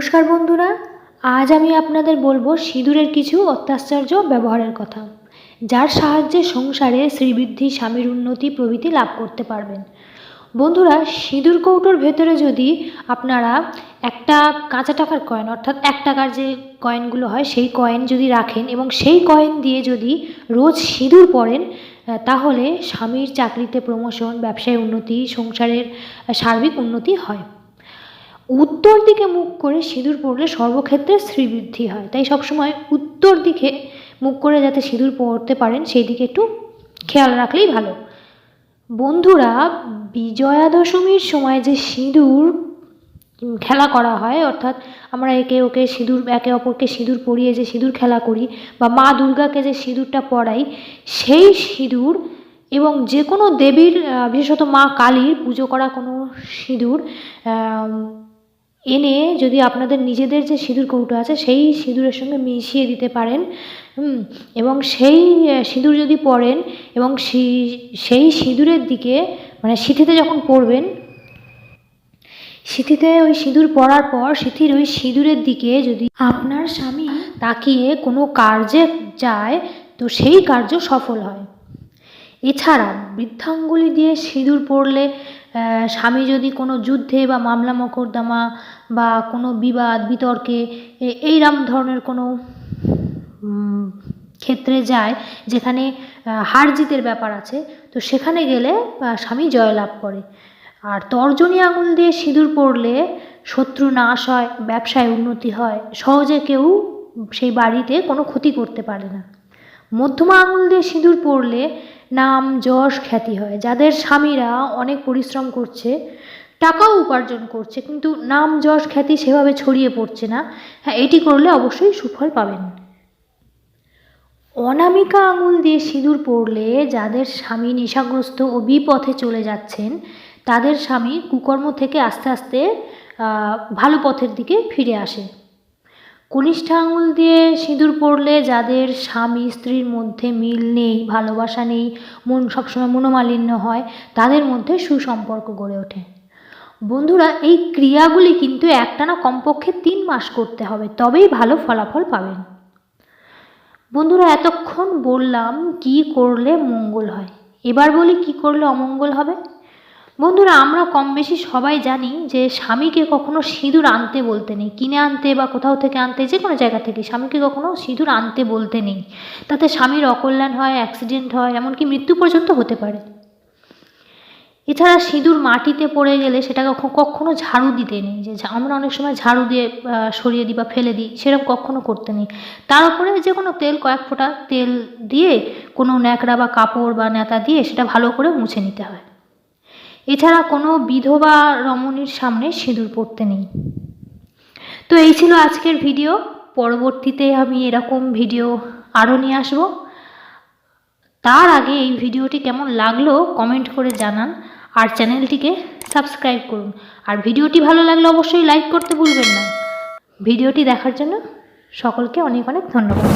নমস্কার বন্ধুরা, আজ আমি আপনাদের বলবো সিঁদুরের কিছু অত্যাশ্চর্য ব্যবহারের কথা, যার সাহায্যে সংসারে শ্রীবৃদ্ধি, স্বামীর উন্নতি প্রভৃতি লাভ করতে পারবেন। বন্ধুরা, সিঁদুর কৌটোর ভেতরে যদি আপনারা একটা কাঁচা টাকার কয়েন, অর্থাৎ 1 টাকার যে কয়েনগুলো হয় সেই কয়েন যদি রাখেন এবং সেই কয়েন দিয়ে যদি রোজ সিঁদুর পরেন, তাহলে স্বামীর চাকরিতে প্রমোশন, ব্যবসায় উন্নতি, সংসারের সার্বিক উন্নতি হয়। উত্তর দিকে মুখ করে সিঁদুর পরলে সর্বক্ষেত্রে শ্রীবৃদ্ধি হয়, তাই সবসময় উত্তর দিকে মুখ করে যাতে সিঁদুর পরতে পারেন সেই দিকে একটু খেয়াল রাখলেই ভালো। বন্ধুরা, বিজয়া দশমীর সময় যে সিঁদুর খেলা করা হয়, অর্থাৎ আমরা একে অপরকে সিঁদুর পরিয়ে যে সিঁদুর খেলা করি বা মা দুর্গাকে যে সিঁদুরটা পরাই, সেই সিঁদুর এবং যে কোনো দেবীর, বিশেষত মা কালীর পুজো করা কোনো সিঁদুর এনে যদি আপনাদের নিজেদের যে সিঁদুর কৌটো আছে সেই সিঁদুরের সঙ্গে মিশিয়ে দিতে পারেন এবং সেই সিঁদুর যদি পরেন এবং সেই সিঁদুরের দিকে, মানে সিঁথিতে যখন পরবেন, সিঁথিতে ওই সিঁদুর পরার পর সিঁথির ওই সিঁদুরের দিকে যদি আপনার স্বামী তাকিয়ে কোনো কার্যে যায়, তো সেই কার্য সফল হয়। এছাড়া বৃদ্ধাঙ্গুলি দিয়ে সিঁদুর পরলে স্বামী যদি কোনো যুদ্ধে বা মামলা মোকদ্দমা বা কোনো বিবাদ বিতর্কে এইরকম ধরনের কোনো ক্ষেত্রে যায় যেখানে হার জিতের ব্যাপার আছে, তো সেখানে গেলে স্বামী জয়লাভ করে। আর তর্জনী আঙুল দিয়ে সিঁদুর পরলে শত্রু নাশ হয়, ব্যবসায় উন্নতি হয়, সহজে কেউ সেই বাড়িতে কোনো ক্ষতি করতে পারে না। মধ্যমা আঙুল দিয়ে সিঁদুর পরলে নাম, যশ, খ্যাতি হয়। যাদের স্বামীরা অনেক পরিশ্রম করছে, টাকাও উপার্জন করছে, কিন্তু নাম, যশ, খ্যাতি সেভাবে ছড়িয়ে পড়ছে না, হ্যাঁ, এটি করলে অবশ্যই সুফল পাবেন। অনামিকা আঙুল দিয়ে সিঁদুর পরলে যাদের স্বামী নেশাগ্রস্ত ও বিপথে চলে যাচ্ছেন, তাদের স্বামী কুকর্ম থেকে আস্তে আস্তে ভালো পথের দিকে ফিরে আসে। কনিষ্ঠা আঙুল দিয়ে সিঁদুর পরলে যাদের স্বামী স্ত্রীর মধ্যে মিল নেই, ভালোবাসা নেই, মন সবসময় মনোমালিন্য হয়, তাদের মধ্যে সুসম্পর্ক গড়ে ওঠে। বন্ধুরা, এই ক্রিয়াগুলি কিন্তু একটানা কমপক্ষে 3 মাস করতে হবে, তবেই ভালো ফলাফল পাবেন। বন্ধুরা, এতক্ষণ বললাম কি করলে মঙ্গল হয়, এবার বলি কি করলে অমঙ্গল হবে। বন্ধুরা, আমরা কম বেশি সবাই জানি যে স্বামীকে কখনো সিঁদুর আনতে বলতে নেই, কিনে আনতে বা কোথাও থেকে আনতে, যে কোনো জায়গা থেকে স্বামীকে কখনো সিঁদুর আনতে বলতে নেই। তাতে স্বামীর অকল্যাণ হয়, অ্যাক্সিডেন্ট হয়, এমনকি মৃত্যু পর্যন্ত হতে পারে। এছাড়া সিঁদুর মাটিতে পড়ে গেলে সেটাকে কখনো ঝাড়ু দিতে নেই, যে আমরা অনেক সময় ঝাড়ু দিয়ে সরিয়ে দিই বা ফেলে দিই, সেরকম কখনো করতে নেই। তার উপরে যে কোনো তেল, কয়েক ফোঁটা তেল দিয়ে কোনো ন্যাকড়া বা কাপড় বা নেতা দিয়ে সেটা ভালো করে মুছে নিতে হয়। এছাড়া কোনো বিধবা রমণীর সামনে সিঁদুর পরতে নেই। তো এই ছিল আজকের ভিডিও। পরবর্তীতে আমি এরকম ভিডিও আরও নিয়ে আসবো। তার আগে এই ভিডিওটি কেমন লাগলো কমেন্ট করে জানান, আর চ্যানেলটিকে সাবস্ক্রাইব করুন। আর ভিডিওটি ভালো লাগলে অবশ্যই লাইক করতে ভুলবেন না। ভিডিওটি দেখার জন্য সকলকে অনেক অনেক ধন্যবাদ।